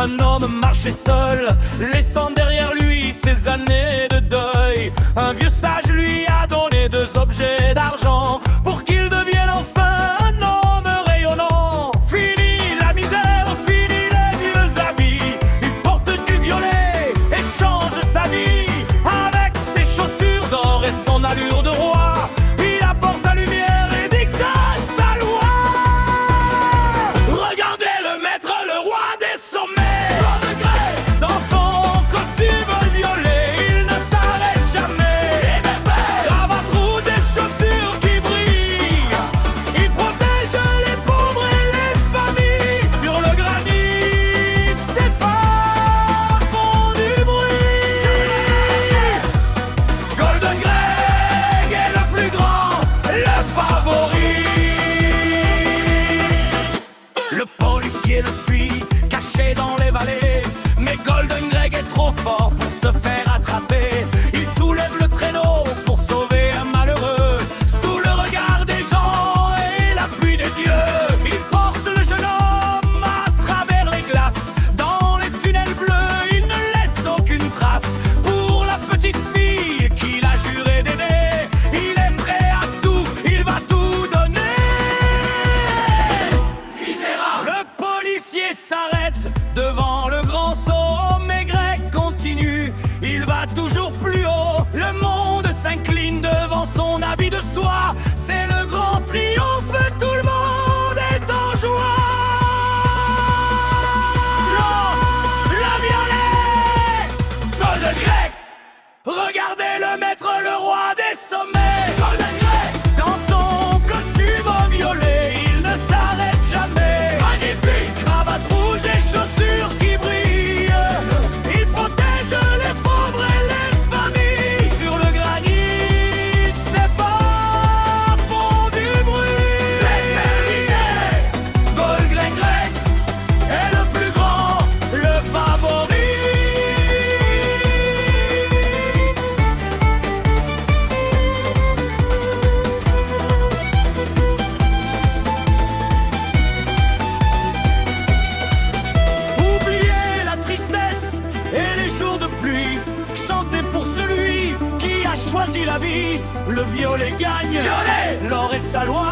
Un homme marchait seul, laissant derrière lui ses années de deuil. Un vieux sage lui a donné 2 objets d'argent pour qu'il devienne enfin un homme rayonnant. Fini la misère, fini les vieux habits. Il porte du violet et change sa vie. Avec ses chaussures d'or et son allure de roi, il apporte la lumière et dicta sa loi. Regardez le maître, le roi des sommets. Dans son costume violet, il ne s'arrête jamais. Cravate rouge et chaussures qui brillent, il protège les pauvres et les familles. Sur le granit, ses pas font du bruit. Golden Greg est le plus grand, le favori. Le policier le suit, caché dans les vallées. Mais Golden Greg est trop fort pour se faire attraper. Il soulève le traîneau pour sauver un malheureux. Sous le regard des gens et l'appui des dieux, il porte le jeune homme à travers les glaces. Dans les tunnels bleus, il ne laisse aucune trace. Pour la petite fille qu'il a juré d'aider, il est prêt à tout, il va tout donner. Le policier s'arrête devant le grand saut, mais Greg continue, il va toujours plus haut. Le monde s'incline devant son habit de soie. C'est le grand triomphe, tout le monde est en joie. Le violet, Golden Greg. Regardez le maître, le roi des sommets. Golden Greg, dans son costume violet, il ne s'arrête jamais. Magnifique, cravate rouge et chaussures qui brillent, il protège les pauvres et les familles. Sur le granit, ses pas font du bruit. Golden Greg est le plus grand, le favori. Oubliez la tristesse et les jours de pluie, chantez pour celui qui a choisi la vie. Le violet gagne, l'or est sa loi.